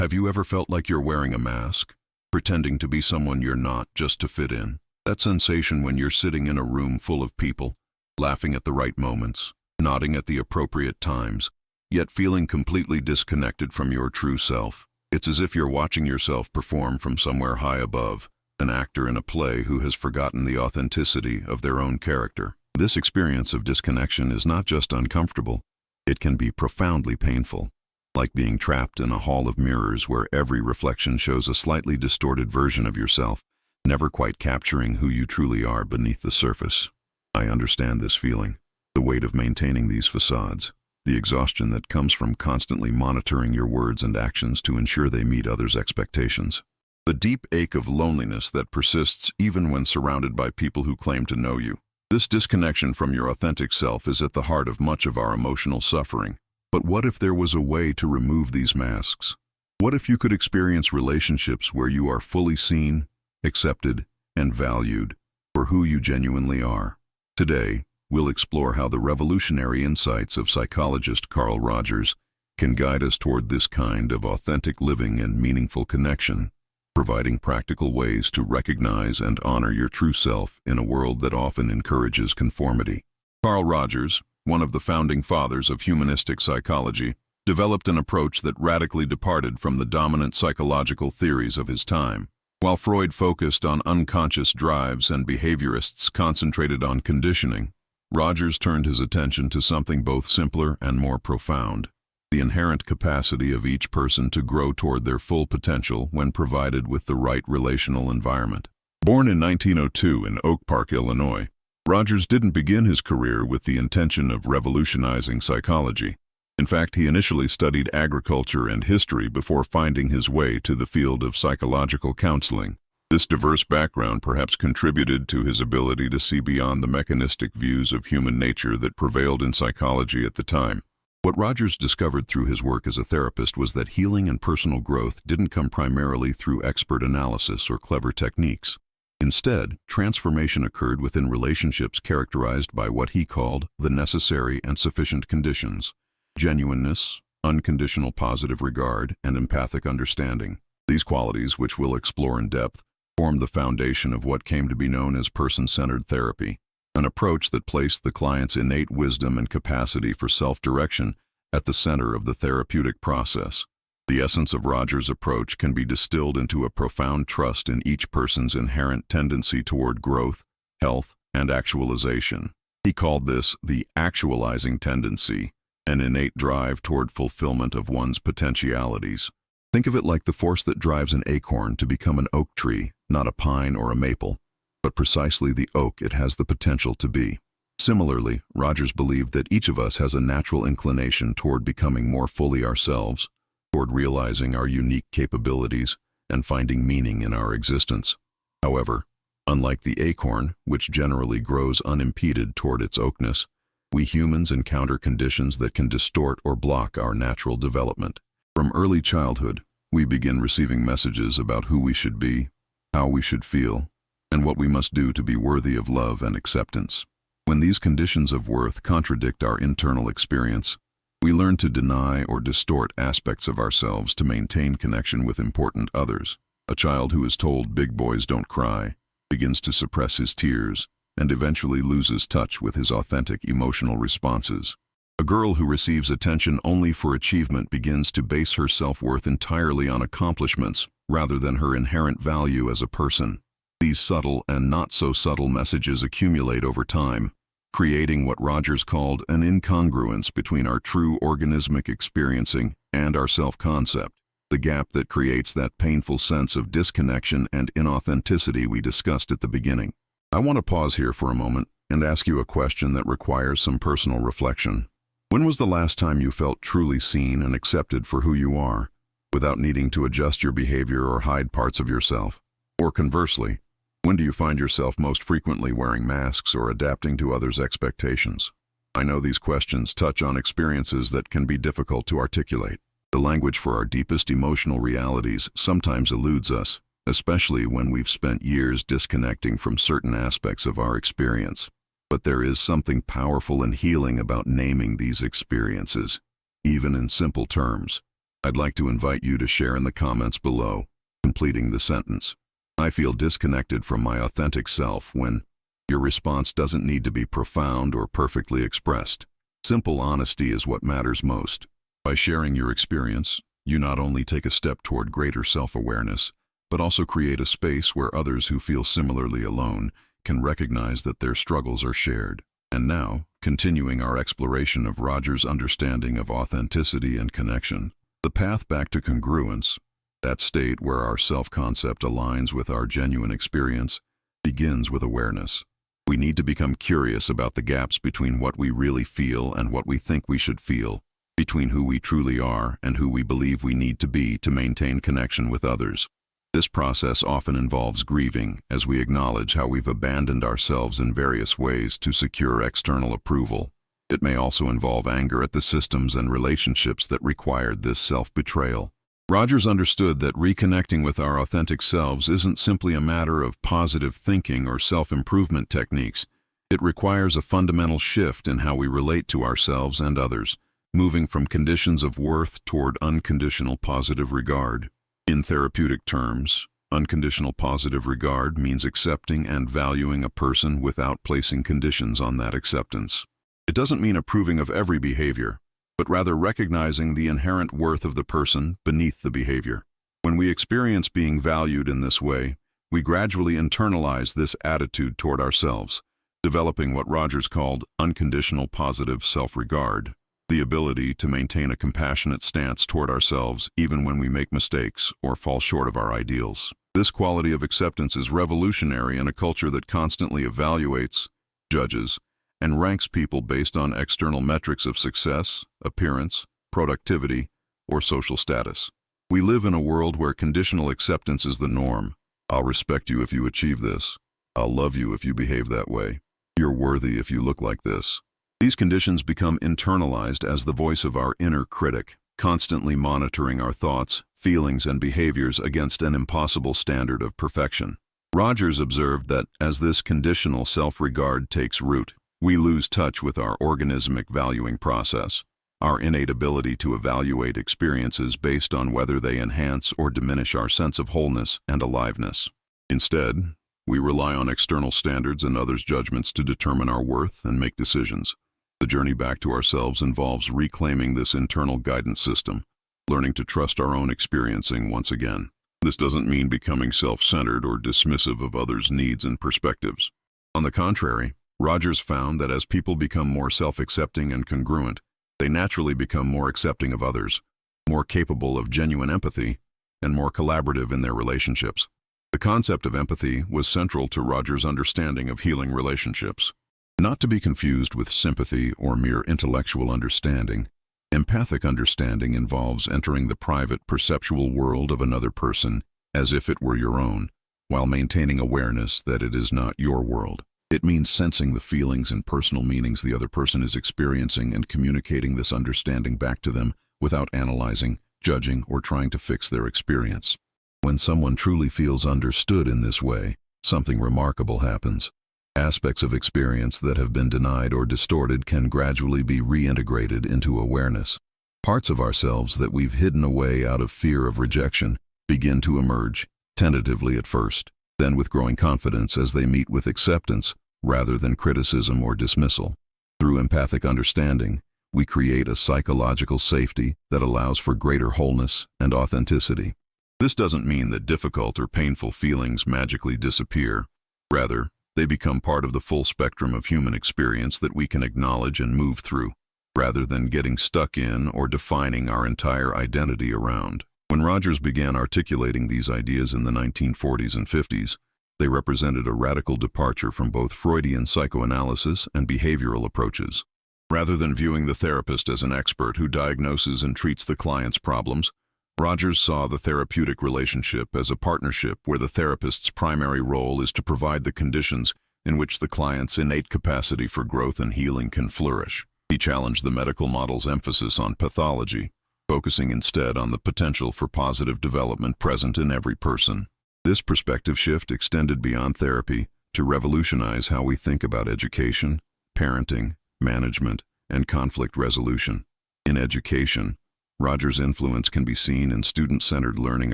Have you ever felt like you're wearing a mask, pretending to be someone you're not just to fit in? That sensation when you're sitting in a room full of people, laughing at the right moments, nodding at the appropriate times, yet feeling completely disconnected from your true self. It's as if you're watching yourself perform from somewhere high above, an actor in a play who has forgotten the authenticity of their own character. This experience of disconnection is not just uncomfortable, it can be profoundly painful. Like being trapped in a hall of mirrors where every reflection shows a slightly distorted version of yourself, never quite capturing who you truly are beneath the surface. I understand this feeling, the weight of maintaining these facades, the exhaustion that comes from constantly monitoring your words and actions to ensure they meet others' expectations. The deep ache of loneliness that persists even when surrounded by people who claim to know you. This disconnection from your authentic self is at the heart of much of our emotional suffering. But what if there was a way to remove these masks? What if you could experience relationships where you are fully seen, accepted, and valued for who you genuinely are? Today, we'll explore how the revolutionary insights of psychologist Carl Rogers can guide us toward this kind of authentic living and meaningful connection, providing practical ways to recognize and honor your true self in a world that often encourages conformity. Carl Rogers, one of the founding fathers of humanistic psychology, developed an approach that radically departed from the dominant psychological theories of his time. While Freud focused on unconscious drives and behaviorists concentrated on conditioning, Rogers turned his attention to something both simpler and more profound: the inherent capacity of each person to grow toward their full potential when provided with the right relational environment. Born in 1902 in Oak Park, Illinois, Rogers didn't begin his career with the intention of revolutionizing psychology. In fact, he initially studied agriculture and history before finding his way to the field of psychological counseling. This diverse background perhaps contributed to his ability to see beyond the mechanistic views of human nature that prevailed in psychology at the time. What Rogers discovered through his work as a therapist was that healing and personal growth didn't come primarily through expert analysis or clever techniques. Instead, transformation occurred within relationships characterized by what he called the necessary and sufficient conditions: genuineness, unconditional positive regard, and empathic understanding. These qualities, which we'll explore in depth, form the foundation of what came to be known as person-centered therapy, an approach that placed the client's innate wisdom and capacity for self-direction at the center of the therapeutic process. The essence of Rogers' approach can be distilled into a profound trust in each person's inherent tendency toward growth, health, and actualization. He called this the actualizing tendency, an innate drive toward fulfillment of one's potentialities. Think of it like the force that drives an acorn to become an oak tree, not a pine or a maple, but precisely the oak it has the potential to be. Similarly, Rogers believed that each of us has a natural inclination toward becoming more fully ourselves, toward realizing our unique capabilities and finding meaning in our existence. However, unlike the acorn, which generally grows unimpeded toward its oakness, we humans encounter conditions that can distort or block our natural development. From early childhood, we begin receiving messages about who we should be, how we should feel, and what we must do to be worthy of love and acceptance. When these conditions of worth contradict our internal experience, we learn to deny or distort aspects of ourselves to maintain connection with important others. A child who is told big boys don't cry begins to suppress his tears and eventually loses touch with his authentic emotional responses. A girl who receives attention only for achievement begins to base her self-worth entirely on accomplishments rather than her inherent value as a person. These subtle and not-so-subtle messages accumulate over time, creating what Rogers called an incongruence between our true organismic experiencing and our self-concept, the gap that creates that painful sense of disconnection and inauthenticity we discussed at the beginning. I want to pause here for a moment and ask you a question that requires some personal reflection. When was the last time you felt truly seen and accepted for who you are, without needing to adjust your behavior or hide parts of yourself? Or conversely, when do you find yourself most frequently wearing masks or adapting to others' expectations? I know these questions touch on experiences that can be difficult to articulate. The language for our deepest emotional realities sometimes eludes us, especially when we've spent years disconnecting from certain aspects of our experience. But there is something powerful and healing about naming these experiences, even in simple terms. I'd like to invite you to share in the comments below, completing the sentence. I feel disconnected from my authentic self when. Your response doesn't need to be profound or perfectly expressed. Simple honesty is what matters most. By sharing your experience, you not only take a step toward greater self-awareness, but also create a space where others who feel similarly alone can recognize that their struggles are shared. And now, continuing our exploration of Roger's understanding of authenticity and connection, the path back to congruence, that state where our self-concept aligns with our genuine experience, begins with awareness. We need to become curious about the gaps between what we really feel and what we think we should feel, between who we truly are and who we believe we need to be to maintain connection with others. This process often involves grieving as we acknowledge how we've abandoned ourselves in various ways to secure external approval. It may also involve anger at the systems and relationships that required this self-betrayal. Rogers understood that reconnecting with our authentic selves isn't simply a matter of positive thinking or self-improvement techniques. It requires a fundamental shift in how we relate to ourselves and others, moving from conditions of worth toward unconditional positive regard. In therapeutic terms, unconditional positive regard means accepting and valuing a person without placing conditions on that acceptance. It doesn't mean approving of every behavior, but rather recognizing the inherent worth of the person beneath the behavior. When we experience being valued in this way, we gradually internalize this attitude toward ourselves, developing what Rogers called unconditional positive self-regard, the ability to maintain a compassionate stance toward ourselves even when we make mistakes or fall short of our ideals. This quality of acceptance is revolutionary in a culture that constantly evaluates, judges, and ranks people based on external metrics of success, appearance, productivity, or social status. We live in a world where conditional acceptance is the norm. I'll respect you if you achieve this. I'll love you if you behave that way. You're worthy if you look like this. These conditions become internalized as the voice of our inner critic, constantly monitoring our thoughts, feelings, and behaviors against an impossible standard of perfection. Rogers observed that as this conditional self-regard takes root, we lose touch with our organismic valuing process, our innate ability to evaluate experiences based on whether they enhance or diminish our sense of wholeness and aliveness. Instead, we rely on external standards and others' judgments to determine our worth and make decisions. The journey back to ourselves involves reclaiming this internal guidance system, learning to trust our own experiencing once again. This doesn't mean becoming self-centered or dismissive of others' needs and perspectives. On the contrary, Rogers found that as people become more self-accepting and congruent, they naturally become more accepting of others, more capable of genuine empathy, and more collaborative in their relationships. The concept of empathy was central to Rogers' understanding of healing relationships. Not to be confused with sympathy or mere intellectual understanding, empathic understanding involves entering the private perceptual world of another person as if it were your own, while maintaining awareness that it is not your world. It means sensing the feelings and personal meanings the other person is experiencing and communicating this understanding back to them without analyzing, judging, or trying to fix their experience. When someone truly feels understood in this way, something remarkable happens. Aspects of experience that have been denied or distorted can gradually be reintegrated into awareness. Parts of ourselves that we've hidden away out of fear of rejection begin to emerge, tentatively at first, then with growing confidence as they meet with acceptance rather than criticism or dismissal. Through empathic understanding, we create a psychological safety that allows for greater wholeness and authenticity. This doesn't mean that difficult or painful feelings magically disappear. Rather, they become part of the full spectrum of human experience that we can acknowledge and move through, rather than getting stuck in or defining our entire identity around. When Rogers began articulating these ideas in the 1940s and 50s, they represented a radical departure from both Freudian psychoanalysis and behavioral approaches. Rather than viewing the therapist as an expert who diagnoses and treats the client's problems, Rogers saw the therapeutic relationship as a partnership where the therapist's primary role is to provide the conditions in which the client's innate capacity for growth and healing can flourish. He challenged the medical model's emphasis on pathology, focusing instead on the potential for positive development present in every person. This perspective shift extended beyond therapy to revolutionize how we think about education, parenting, management, and conflict resolution. In education, Roger's influence can be seen in student-centered learning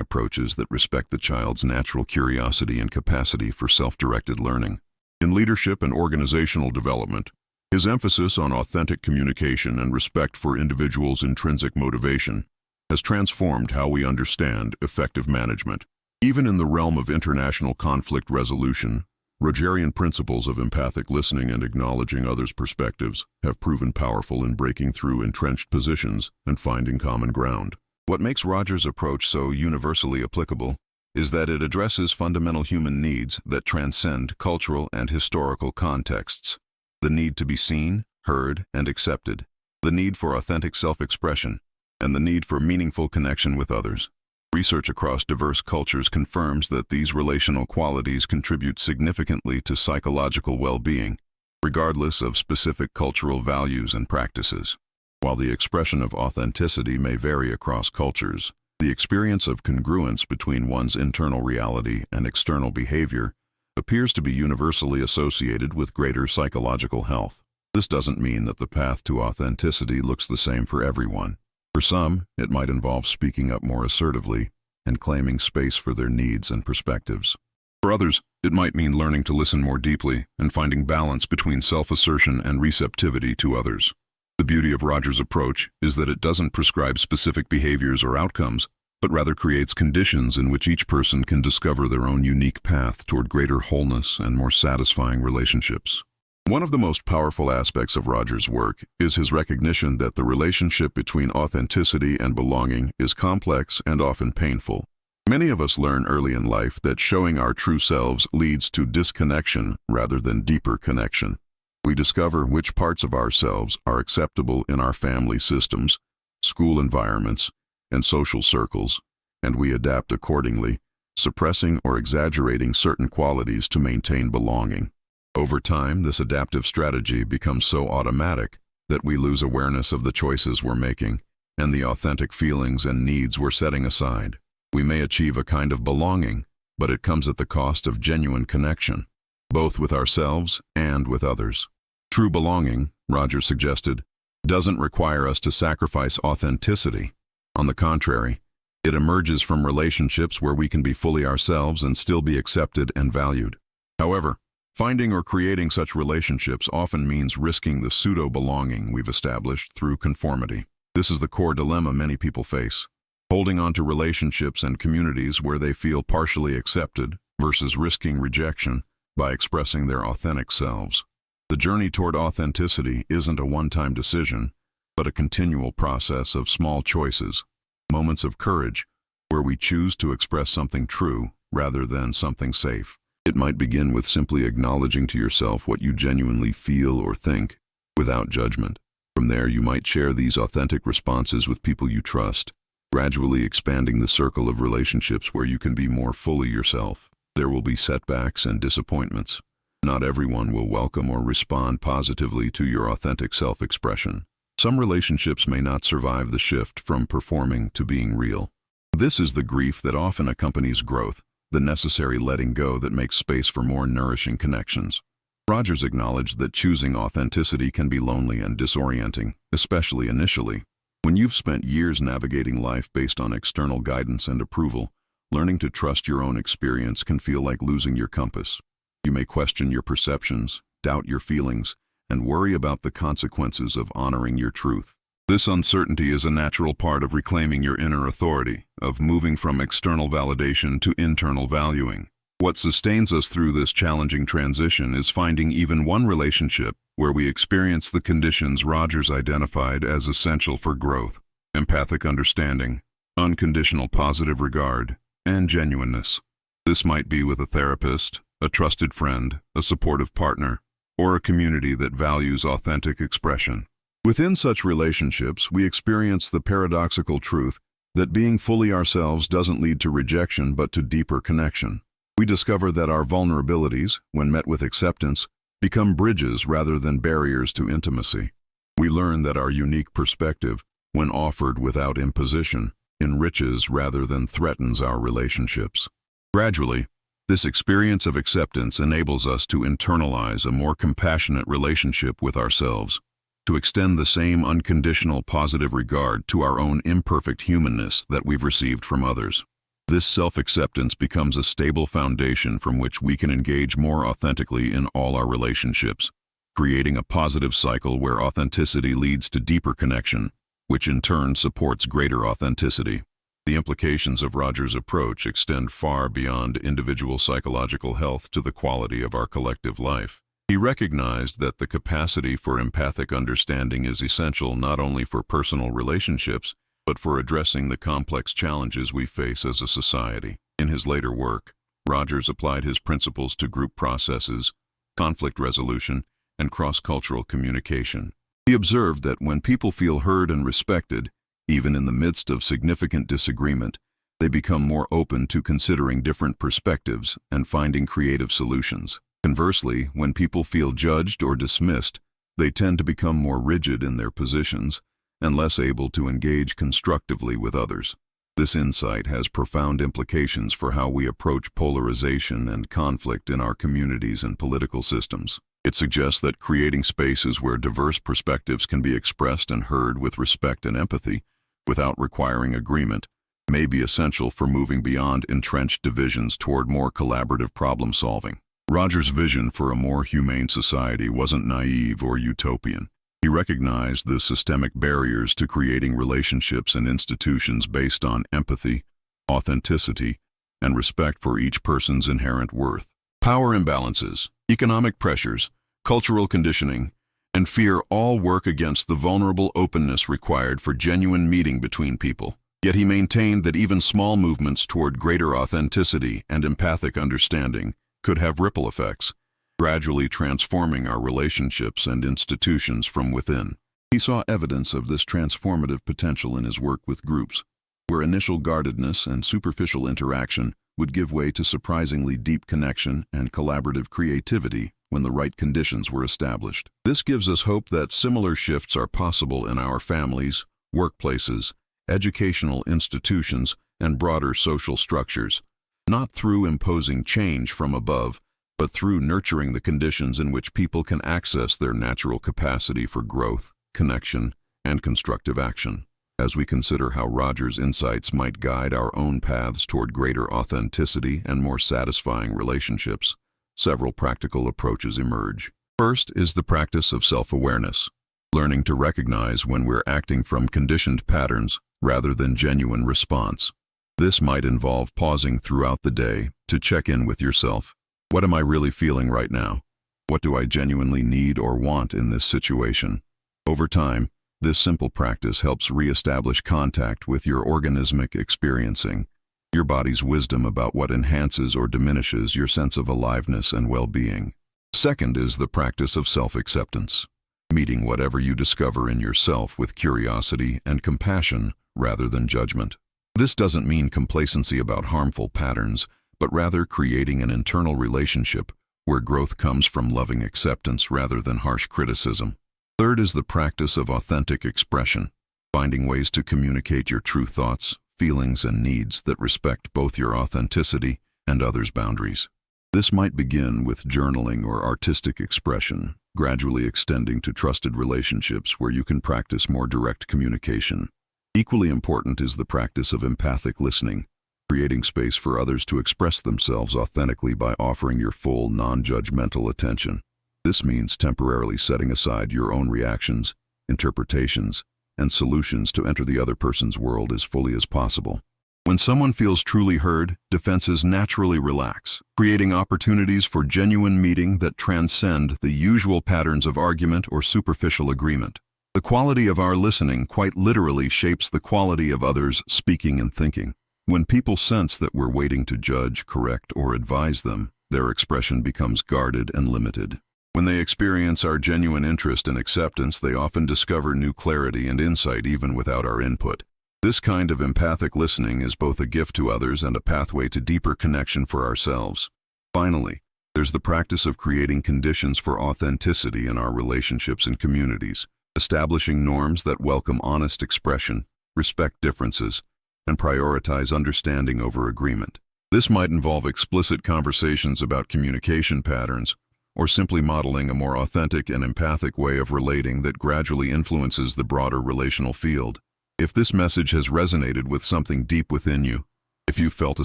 approaches that respect the child's natural curiosity and capacity for self-directed learning. In leadership and organizational development, his emphasis on authentic communication and respect for individuals' intrinsic motivation has transformed how we understand effective management. Even in the realm of international conflict resolution, Rogerian principles of empathic listening and acknowledging others' perspectives have proven powerful in breaking through entrenched positions and finding common ground. What makes Roger's approach so universally applicable is that it addresses fundamental human needs that transcend cultural and historical contexts. The need to be seen, heard, and accepted, the need for authentic self-expression, and the need for meaningful connection with others. Research across diverse cultures confirms that these relational qualities contribute significantly to psychological well-being, regardless of specific cultural values and practices. While the expression of authenticity may vary across cultures, the experience of congruence between one's internal reality and external behavior appears to be universally associated with greater psychological health. This doesn't mean that the path to authenticity looks the same for everyone. For some, it might involve speaking up more assertively and claiming space for their needs and perspectives. For others, it might mean learning to listen more deeply and finding balance between self-assertion and receptivity to others. The beauty of Roger's approach is that it doesn't prescribe specific behaviors or outcomes, but rather creates conditions in which each person can discover their own unique path toward greater wholeness and more satisfying relationships. One of the most powerful aspects of Roger's work is his recognition that the relationship between authenticity and belonging is complex and often painful. Many of us learn early in life that showing our true selves leads to disconnection rather than deeper connection. We discover which parts of ourselves are acceptable in our family systems, school environments, and social circles, and we adapt accordingly, suppressing or exaggerating certain qualities to maintain belonging. Over time, this adaptive strategy becomes so automatic that we lose awareness of the choices we're making and the authentic feelings and needs we're setting aside. We may achieve a kind of belonging, but it comes at the cost of genuine connection, both with ourselves and with others. True belonging, Roger suggested, doesn't require us to sacrifice authenticity. On the contrary, it emerges from relationships where we can be fully ourselves and still be accepted and valued. However, finding or creating such relationships often means risking the pseudo-belonging we've established through conformity. This is the core dilemma many people face, holding on to relationships and communities where they feel partially accepted versus risking rejection by expressing their authentic selves. The journey toward authenticity isn't a one-time decision, but a continual process of small choices, moments of courage, where we choose to express something true rather than something safe. It might begin with simply acknowledging to yourself what you genuinely feel or think, without judgment. From there, you might share these authentic responses with people you trust, gradually expanding the circle of relationships where you can be more fully yourself. There will be setbacks and disappointments. Not everyone will welcome or respond positively to your authentic self-expression. Some relationships may not survive the shift from performing to being real. This is the grief that often accompanies growth, the necessary letting go that makes space for more nourishing connections. Rogers acknowledged that choosing authenticity can be lonely and disorienting, especially initially. When you've spent years navigating life based on external guidance and approval, learning to trust your own experience can feel like losing your compass. You may question your perceptions, doubt your feelings, and worry about the consequences of honoring your truth. This uncertainty is a natural part of reclaiming your inner authority, of moving from external validation to internal valuing. What sustains us through this challenging transition is finding even one relationship where we experience the conditions Rogers identified as essential for growth: empathic understanding, unconditional positive regard, and genuineness. This might be with a therapist, a trusted friend, a supportive partner, or a community that values authentic expression. Within such relationships, we experience the paradoxical truth that being fully ourselves doesn't lead to rejection but to deeper connection. We discover that our vulnerabilities, when met with acceptance, become bridges rather than barriers to intimacy. We learn that our unique perspective, when offered without imposition, enriches rather than threatens our relationships. Gradually, this experience of acceptance enables us to internalize a more compassionate relationship with ourselves. to extend the same unconditional positive regard to our own imperfect humanness that we've received from others. This self-acceptance becomes a stable foundation from which we can engage more authentically in all our relationships, creating a positive cycle where authenticity leads to deeper connection, which in turn supports greater authenticity. The implications of Roger's approach extend far beyond individual psychological health to the quality of our collective life. He recognized that the capacity for empathic understanding is essential not only for personal relationships, but for addressing the complex challenges we face as a society. In his later work, Rogers applied his principles to group processes, conflict resolution, and cross-cultural communication. He observed that when people feel heard and respected, even in the midst of significant disagreement, they become more open to considering different perspectives and finding creative solutions. Conversely, when people feel judged or dismissed, they tend to become more rigid in their positions and less able to engage constructively with others. This insight has profound implications for how we approach polarization and conflict in our communities and political systems. It suggests that creating spaces where diverse perspectives can be expressed and heard with respect and empathy, without requiring agreement, may be essential for moving beyond entrenched divisions toward more collaborative problem-solving. Rogers' vision for a more humane society wasn't naive or utopian. He recognized the systemic barriers to creating relationships and institutions based on empathy, authenticity, and respect for each person's inherent worth. Power imbalances, economic pressures, cultural conditioning, and fear all work against the vulnerable openness required for genuine meeting between people. Yet he maintained that even small movements toward greater authenticity and empathic understanding could have ripple effects, gradually transforming our relationships and institutions from within. He saw evidence of this transformative potential in his work with groups, where initial guardedness and superficial interaction would give way to surprisingly deep connection and collaborative creativity when the right conditions were established. This gives us hope that similar shifts are possible in our families, workplaces, educational institutions, and broader social structures, not through imposing change from above, but through nurturing the conditions in which people can access their natural capacity for growth, connection, and constructive action. As we consider how Rogers' insights might guide our own paths toward greater authenticity and more satisfying relationships, several practical approaches emerge. First is the practice of self-awareness, learning to recognize when we're acting from conditioned patterns rather than genuine response. This might involve pausing throughout the day to check in with yourself. What am I really feeling right now? What do I genuinely need or want in this situation? Over time, this simple practice helps re-establish contact with your organismic experiencing, your body's wisdom about what enhances or diminishes your sense of aliveness and well-being. Second is the practice of self-acceptance, meeting whatever you discover in yourself with curiosity and compassion rather than judgment. This doesn't mean complacency about harmful patterns, but rather creating an internal relationship where growth comes from loving acceptance rather than harsh criticism. Third is the practice of authentic expression, finding ways to communicate your true thoughts, feelings, and needs that respect both your authenticity and others' boundaries. This might begin with journaling or artistic expression, gradually extending to trusted relationships where you can practice more direct communication. Equally important is the practice of empathic listening, creating space for others to express themselves authentically by offering your full, non-judgmental attention. This means temporarily setting aside your own reactions, interpretations, and solutions to enter the other person's world as fully as possible. When someone feels truly heard, defenses naturally relax, creating opportunities for genuine meeting that transcend the usual patterns of argument or superficial agreement. The quality of our listening quite literally shapes the quality of others' speaking and thinking. When people sense that we're waiting to judge, correct, or advise them, their expression becomes guarded and limited. When they experience our genuine interest and acceptance, they often discover new clarity and insight even without our input. This kind of empathic listening is both a gift to others and a pathway to deeper connection for ourselves. Finally, there's the practice of creating conditions for authenticity in our relationships and communities, establishing norms that welcome honest expression, respect differences, and prioritize understanding over agreement. This might involve explicit conversations about communication patterns, or simply modeling a more authentic and empathic way of relating that gradually influences the broader relational field. If this message has resonated with something deep within you, if you felt a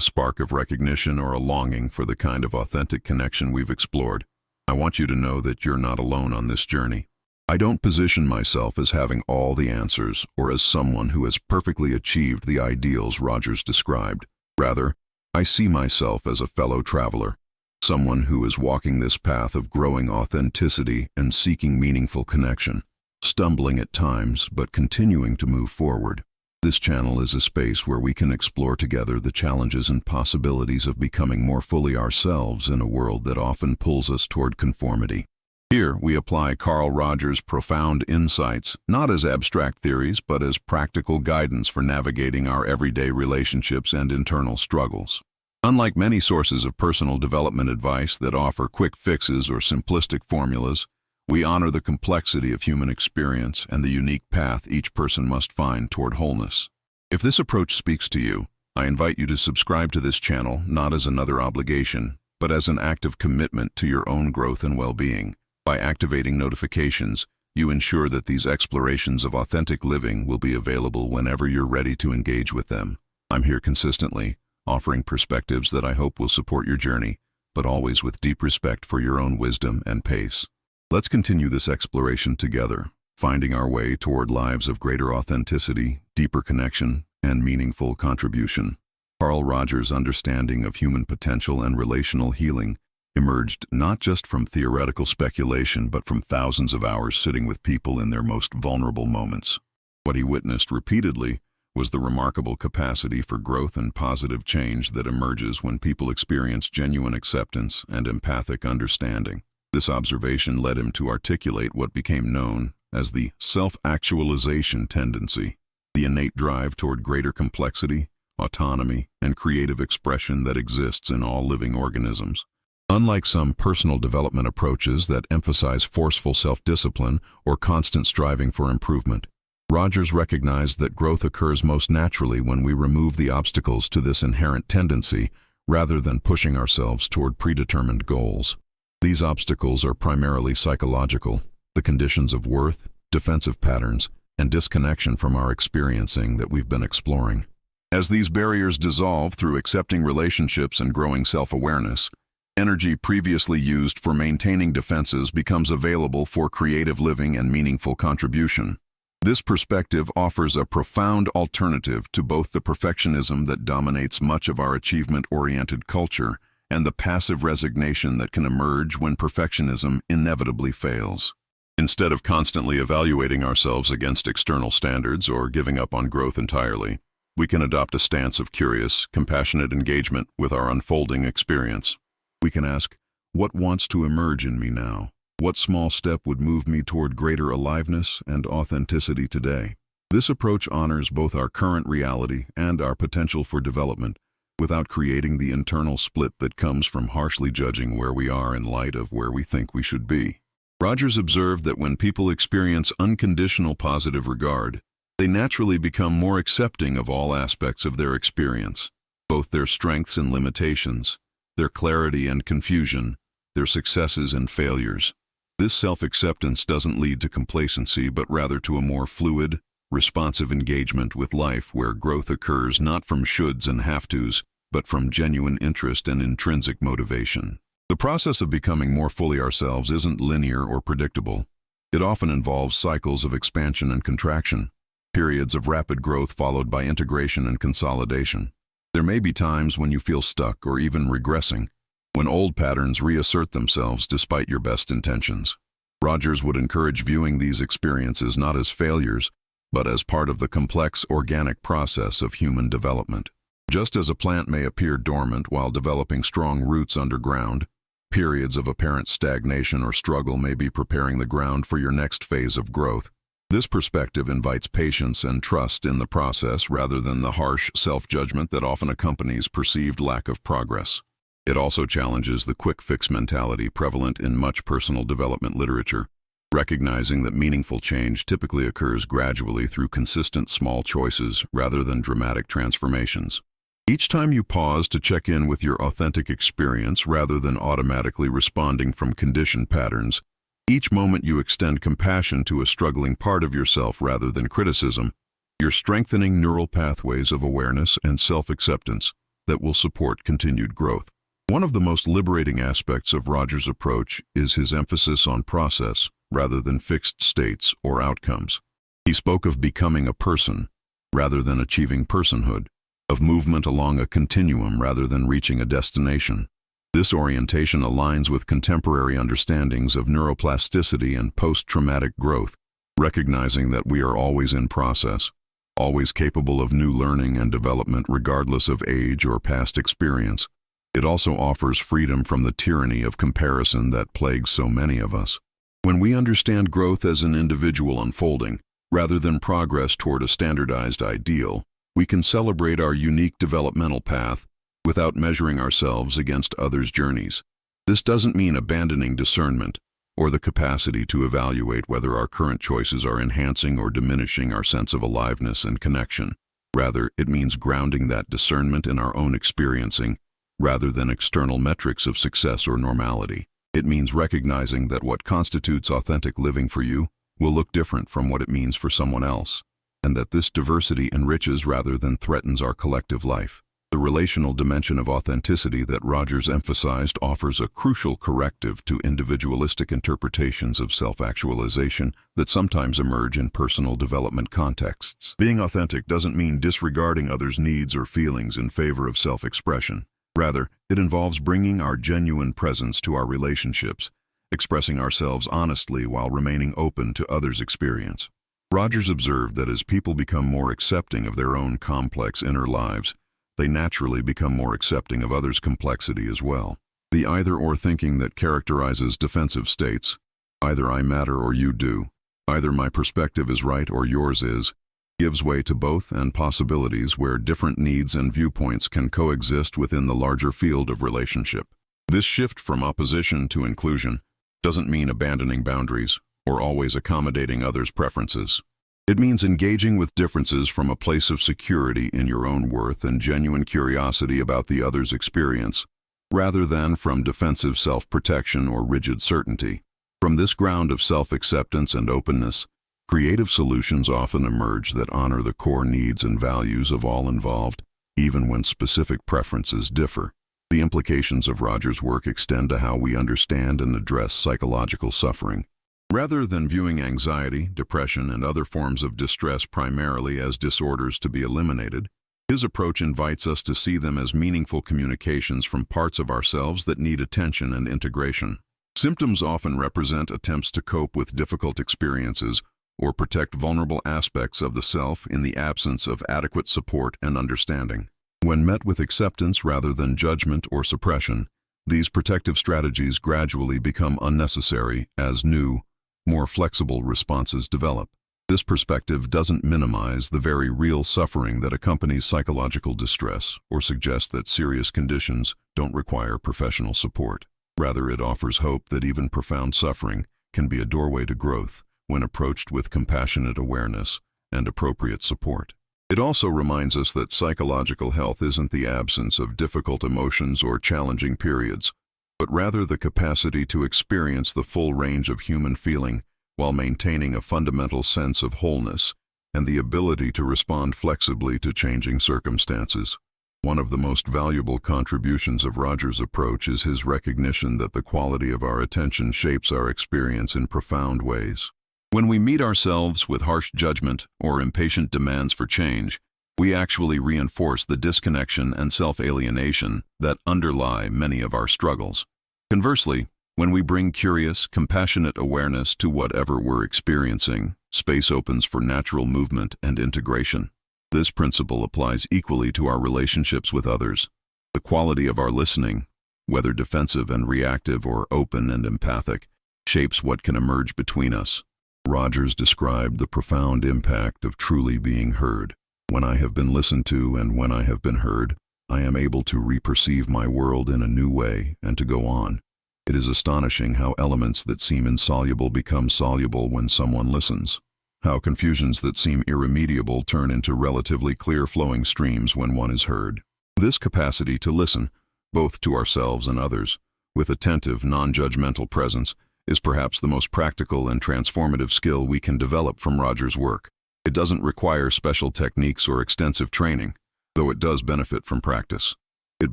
spark of recognition or a longing for the kind of authentic connection we've explored, I want you to know that you're not alone on this journey. I don't position myself as having all the answers or as someone who has perfectly achieved the ideals Rogers described. Rather, I see myself as a fellow traveler, someone who is walking this path of growing authenticity and seeking meaningful connection, stumbling at times but continuing to move forward. This channel is a space where we can explore together the challenges and possibilities of becoming more fully ourselves in a world that often pulls us toward conformity. Here, we apply Carl Rogers' profound insights, not as abstract theories, but as practical guidance for navigating our everyday relationships and internal struggles. Unlike many sources of personal development advice that offer quick fixes or simplistic formulas, we honor the complexity of human experience and the unique path each person must find toward wholeness. If this approach speaks to you, I invite you to subscribe to this channel not as another obligation, but as an act of commitment to your own growth and well-being. By activating notifications, you ensure that these explorations of authentic living will be available whenever you're ready to engage with them. I'm here consistently, offering perspectives that I hope will support your journey, but always with deep respect for your own wisdom and pace. Let's continue this exploration together, finding our way toward lives of greater authenticity, deeper connection, and meaningful contribution. Carl Rogers' understanding of human potential and relational healing emerged not just from theoretical speculation but from thousands of hours sitting with people in their most vulnerable moments. What he witnessed repeatedly was the remarkable capacity for growth and positive change that emerges when people experience genuine acceptance and empathic understanding. This observation led him to articulate what became known as the self-actualization tendency, the innate drive toward greater complexity, autonomy, and creative expression that exists in all living organisms. Unlike some personal development approaches that emphasize forceful self-discipline or constant striving for improvement, Rogers recognized that growth occurs most naturally when we remove the obstacles to this inherent tendency rather than pushing ourselves toward predetermined goals. These obstacles are primarily psychological, the conditions of worth, defensive patterns, and disconnection from our experiencing that we've been exploring. As these barriers dissolve through accepting relationships and growing self-awareness, energy previously used for maintaining defenses becomes available for creative living and meaningful contribution. This perspective offers a profound alternative to both the perfectionism that dominates much of our achievement-oriented culture and the passive resignation that can emerge when perfectionism inevitably fails. Instead of constantly evaluating ourselves against external standards or giving up on growth entirely, we can adopt a stance of curious, compassionate engagement with our unfolding experience. We can ask, what wants to emerge in me now? What small step would move me toward greater aliveness and authenticity today? This approach honors both our current reality and our potential for development, without creating the internal split that comes from harshly judging where we are in light of where we think we should be. Rogers observed that when people experience unconditional positive regard, they naturally become more accepting of all aspects of their experience, both their strengths and limitations, their clarity and confusion, their successes and failures. This self-acceptance doesn't lead to complacency, but rather to a more fluid, responsive engagement with life where growth occurs not from shoulds and have-tos, but from genuine interest and intrinsic motivation. The process of becoming more fully ourselves isn't linear or predictable. It often involves cycles of expansion and contraction, periods of rapid growth followed by integration and consolidation. There may be times when you feel stuck or even regressing, when old patterns reassert themselves despite your best intentions. Rogers would encourage viewing these experiences not as failures, but as part of the complex organic process of human development. Just as a plant may appear dormant while developing strong roots underground, periods of apparent stagnation or struggle may be preparing the ground for your next phase of growth. This perspective invites patience and trust in the process rather than the harsh self-judgment that often accompanies perceived lack of progress. It also challenges the quick-fix mentality prevalent in much personal development literature, recognizing that meaningful change typically occurs gradually through consistent small choices rather than dramatic transformations. Each time you pause to check in with your authentic experience rather than automatically responding from conditioned patterns, each moment you extend compassion to a struggling part of yourself rather than criticism, you're strengthening neural pathways of awareness and self-acceptance that will support continued growth. One of the most liberating aspects of Roger's approach is his emphasis on process rather than fixed states or outcomes. He spoke of becoming a person rather than achieving personhood, of movement along a continuum rather than reaching a destination. This orientation aligns with contemporary understandings of neuroplasticity and post-traumatic growth, recognizing that we are always in process, always capable of new learning and development regardless of age or past experience. It also offers freedom from the tyranny of comparison that plagues so many of us. When we understand growth as an individual unfolding, rather than progress toward a standardized ideal, we can celebrate our unique developmental path without measuring ourselves against others' journeys. This doesn't mean abandoning discernment or the capacity to evaluate whether our current choices are enhancing or diminishing our sense of aliveness and connection. Rather, it means grounding that discernment in our own experiencing rather than external metrics of success or normality. It means recognizing that what constitutes authentic living for you will look different from what it means for someone else, and that this diversity enriches rather than threatens our collective life. The relational dimension of authenticity that Rogers emphasized offers a crucial corrective to individualistic interpretations of self-actualization that sometimes emerge in personal development contexts. Being authentic doesn't mean disregarding others' needs or feelings in favor of self-expression. Rather, it involves bringing our genuine presence to our relationships, expressing ourselves honestly while remaining open to others' experience. Rogers observed that as people become more accepting of their own complex inner lives, they naturally become more accepting of others' complexity as well. The either-or thinking that characterizes defensive states, either I matter or you do, either my perspective is right or yours is, gives way to both and possibilities where different needs and viewpoints can coexist within the larger field of relationship. This shift from opposition to inclusion doesn't mean abandoning boundaries or always accommodating others' preferences. It means engaging with differences from a place of security in your own worth and genuine curiosity about the other's experience, rather than from defensive self-protection or rigid certainty. From this ground of self-acceptance and openness, creative solutions often emerge that honor the core needs and values of all involved, even when specific preferences differ. The implications of Rogers' work extend to how we understand and address psychological suffering. Rather than viewing anxiety, depression, and other forms of distress primarily as disorders to be eliminated, his approach invites us to see them as meaningful communications from parts of ourselves that need attention and integration. Symptoms often represent attempts to cope with difficult experiences or protect vulnerable aspects of the self in the absence of adequate support and understanding. When met with acceptance rather than judgment or suppression, these protective strategies gradually become unnecessary as new, more flexible responses develop. This perspective doesn't minimize the very real suffering that accompanies psychological distress or suggest that serious conditions don't require professional support. Rather, it offers hope that even profound suffering can be a doorway to growth when approached with compassionate awareness and appropriate support. It also reminds us that psychological health isn't the absence of difficult emotions or challenging periods, but rather the capacity to experience the full range of human feeling while maintaining a fundamental sense of wholeness and the ability to respond flexibly to changing circumstances. One of the most valuable contributions of Rogers' approach is his recognition that the quality of our attention shapes our experience in profound ways. When we meet ourselves with harsh judgment or impatient demands for change, we actually reinforce the disconnection and self-alienation that underlie many of our struggles. Conversely, when we bring curious, compassionate awareness to whatever we're experiencing, space opens for natural movement and integration. This principle applies equally to our relationships with others. The quality of our listening, whether defensive and reactive or open and empathic, shapes what can emerge between us. Rogers described the profound impact of truly being heard. When I have been listened to and when I have been heard, I am able to reperceive my world in a new way and to go on. It is astonishing how elements that seem insoluble become soluble when someone listens. How confusions that seem irremediable turn into relatively clear-flowing streams when one is heard. This capacity to listen, both to ourselves and others, with attentive, non-judgmental presence, is perhaps the most practical and transformative skill we can develop from Roger's work. It doesn't require special techniques or extensive training, though it does benefit from practice. It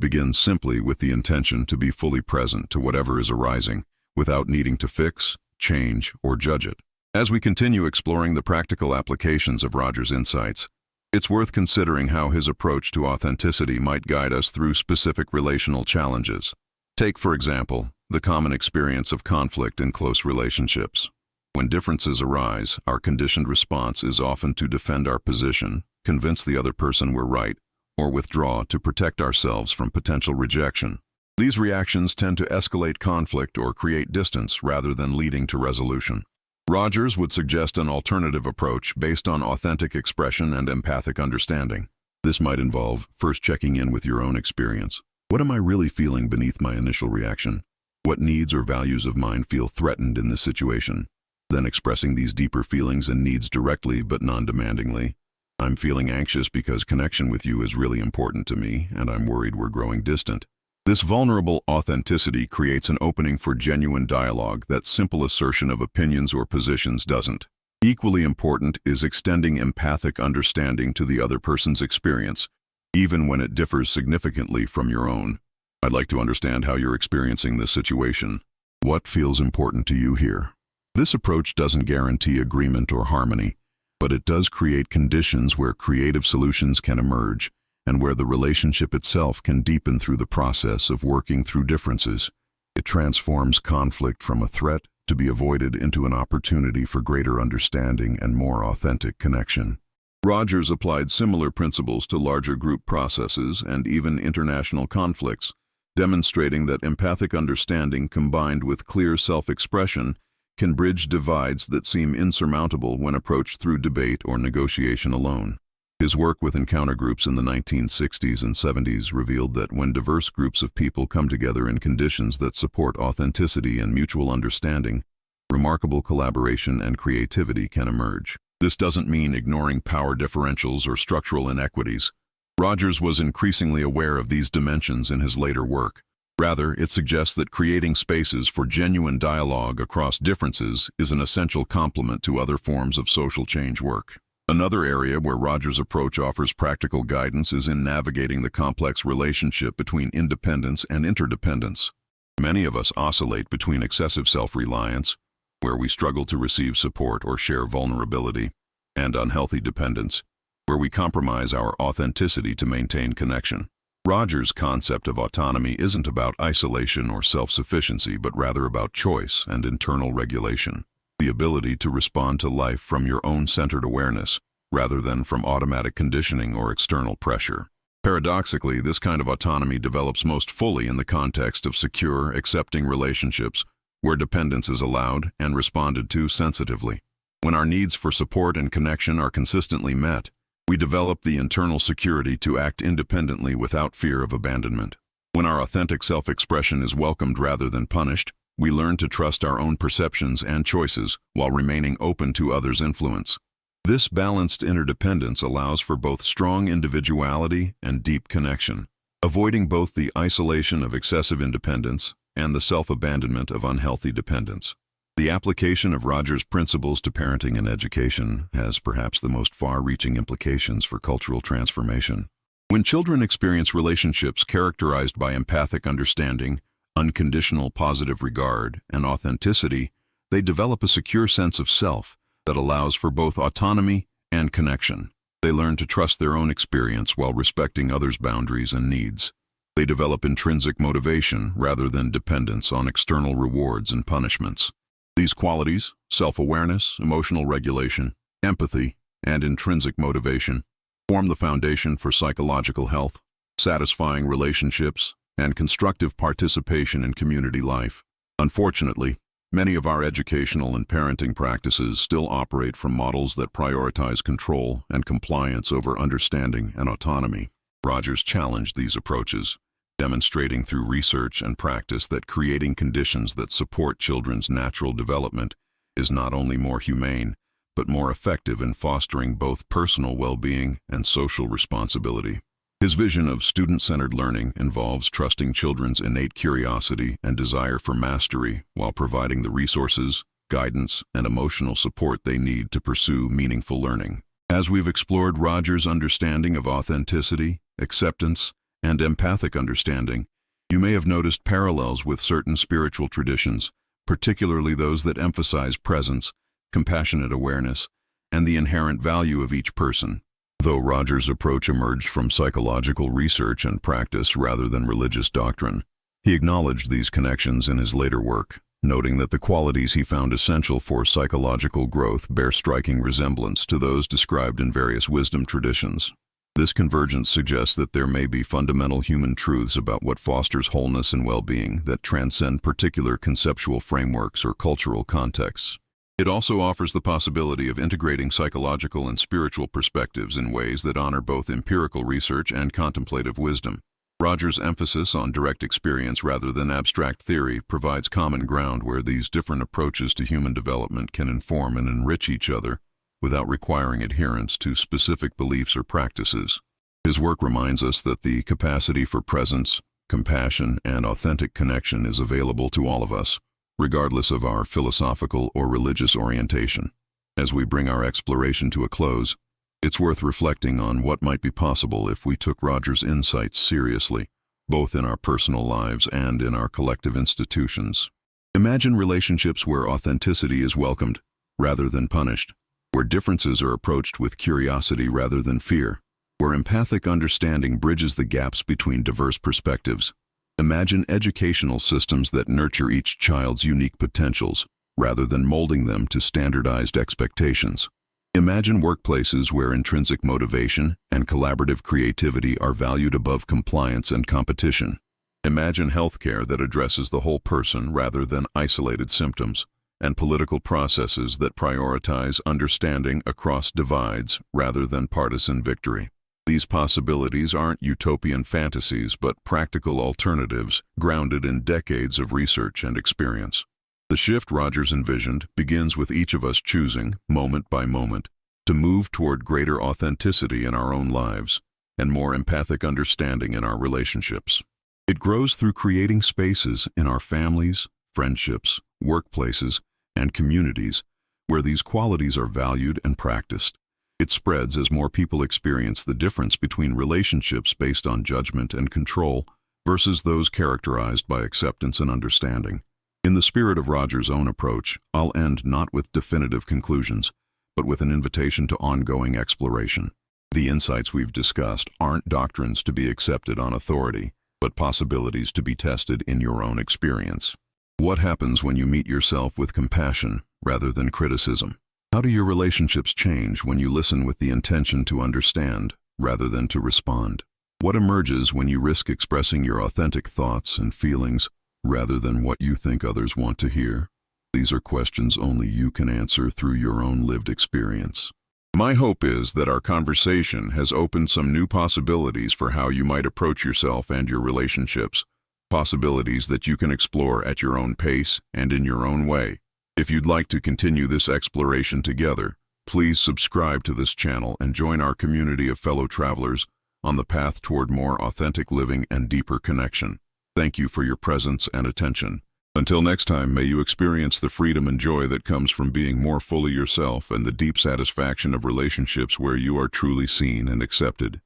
begins simply with the intention to be fully present to whatever is arising, without needing to fix, change, or judge it. As we continue exploring the practical applications of Roger's insights, it's worth considering how his approach to authenticity might guide us through specific relational challenges. Take, for example, the common experience of conflict in close relationships. When differences arise, our conditioned response is often to defend our position, convince the other person we're right, or withdraw to protect ourselves from potential rejection. These reactions tend to escalate conflict or create distance rather than leading to resolution. Rogers would suggest an alternative approach based on authentic expression and empathic understanding. This might involve first checking in with your own experience. What am I really feeling beneath my initial reaction? What needs or values of mine feel threatened in this situation? Then expressing these deeper feelings and needs directly but non-demandingly. I'm feeling anxious because connection with you is really important to me, and I'm worried we're growing distant. This vulnerable authenticity creates an opening for genuine dialogue that simple assertion of opinions or positions doesn't. Equally important is extending empathic understanding to the other person's experience, even when it differs significantly from your own. I'd like to understand how you're experiencing this situation. What feels important to you here? This approach doesn't guarantee agreement or harmony, but it does create conditions where creative solutions can emerge, and where the relationship itself can deepen through the process of working through differences. It transforms conflict from a threat to be avoided into an opportunity for greater understanding and more authentic connection. Rogers applied similar principles to larger group processes and even international conflicts, demonstrating that empathic understanding combined with clear self-expression can bridge divides that seem insurmountable when approached through debate or negotiation alone. His work with encounter groups in the 1960s and 70s revealed that when diverse groups of people come together in conditions that support authenticity and mutual understanding, remarkable collaboration and creativity can emerge. This doesn't mean ignoring power differentials or structural inequities. Rogers was increasingly aware of these dimensions in his later work. Rather, it suggests that creating spaces for genuine dialogue across differences is an essential complement to other forms of social change work. Another area where Rogers' approach offers practical guidance is in navigating the complex relationship between independence and interdependence. Many of us oscillate between excessive self-reliance, where we struggle to receive support or share vulnerability, and unhealthy dependence, where we compromise our authenticity to maintain connection. Rogers' concept of autonomy isn't about isolation or self-sufficiency, but rather about choice and internal regulation. The ability to respond to life from your own centered awareness, rather than from automatic conditioning or external pressure. Paradoxically, this kind of autonomy develops most fully in the context of secure, accepting relationships, where dependence is allowed and responded to sensitively. When our needs for support and connection are consistently met, we develop the internal security to act independently without fear of abandonment. When our authentic self-expression is welcomed rather than punished, we learn to trust our own perceptions and choices while remaining open to others' influence. This balanced interdependence allows for both strong individuality and deep connection, avoiding both the isolation of excessive independence and the self-abandonment of unhealthy dependence. The application of Rogers' principles to parenting and education has perhaps the most far-reaching implications for cultural transformation. When children experience relationships characterized by empathic understanding, unconditional positive regard, and authenticity, they develop a secure sense of self that allows for both autonomy and connection. They learn to trust their own experience while respecting others' boundaries and needs. They develop intrinsic motivation rather than dependence on external rewards and punishments. These qualities, self-awareness, emotional regulation, empathy, and intrinsic motivation, form the foundation for psychological health, satisfying relationships, and constructive participation in community life. Unfortunately, many of our educational and parenting practices still operate from models that prioritize control and compliance over understanding and autonomy. Rogers challenged these approaches, demonstrating through research and practice that creating conditions that support children's natural development is not only more humane, but more effective in fostering both personal well-being and social responsibility. His vision of student-centered learning involves trusting children's innate curiosity and desire for mastery while providing the resources, guidance, and emotional support they need to pursue meaningful learning. As we've explored Roger's understanding of authenticity, acceptance, and empathic understanding, you may have noticed parallels with certain spiritual traditions, particularly those that emphasize presence, compassionate awareness, and the inherent value of each person. Though Roger's approach emerged from psychological research and practice rather than religious doctrine, he acknowledged these connections in his later work, noting that the qualities he found essential for psychological growth bear striking resemblance to those described in various wisdom traditions. This convergence suggests that there may be fundamental human truths about what fosters wholeness and well-being that transcend particular conceptual frameworks or cultural contexts. It also offers the possibility of integrating psychological and spiritual perspectives in ways that honor both empirical research and contemplative wisdom. Roger's emphasis on direct experience rather than abstract theory provides common ground where these different approaches to human development can inform and enrich each other without requiring adherence to specific beliefs or practices. His work reminds us that the capacity for presence, compassion, and authentic connection is available to all of us, regardless of our philosophical or religious orientation. As we bring our exploration to a close, it's worth reflecting on what might be possible if we took Roger's insights seriously, both in our personal lives and in our collective institutions. Imagine relationships where authenticity is welcomed, rather than punished, where differences are approached with curiosity rather than fear, where empathic understanding bridges the gaps between diverse perspectives. Imagine educational systems that nurture each child's unique potentials, rather than molding them to standardized expectations. Imagine workplaces where intrinsic motivation and collaborative creativity are valued above compliance and competition. Imagine healthcare that addresses the whole person rather than isolated symptoms, and political processes that prioritize understanding across divides rather than partisan victory. These possibilities aren't utopian fantasies, but practical alternatives grounded in decades of research and experience. The shift Rogers envisioned begins with each of us choosing, moment by moment, to move toward greater authenticity in our own lives and more empathic understanding in our relationships. It grows through creating spaces in our families, friendships, workplaces, and communities where these qualities are valued and practiced. It spreads as more people experience the difference between relationships based on judgment and control versus those characterized by acceptance and understanding. In the spirit of Roger's own approach, I'll end not with definitive conclusions, but with an invitation to ongoing exploration. The insights we've discussed aren't doctrines to be accepted on authority, but possibilities to be tested in your own experience. What happens when you meet yourself with compassion rather than criticism? How do your relationships change when you listen with the intention to understand rather than to respond? What emerges when you risk expressing your authentic thoughts and feelings rather than what you think others want to hear? These are questions only you can answer through your own lived experience. My hope is that our conversation has opened some new possibilities for how you might approach yourself and your relationships, possibilities that you can explore at your own pace and in your own way. If you'd like to continue this exploration together, please subscribe to this channel and join our community of fellow travelers on the path toward more authentic living and deeper connection. Thank you for your presence and attention. Until next time, may you experience the freedom and joy that comes from being more fully yourself and the deep satisfaction of relationships where you are truly seen and accepted.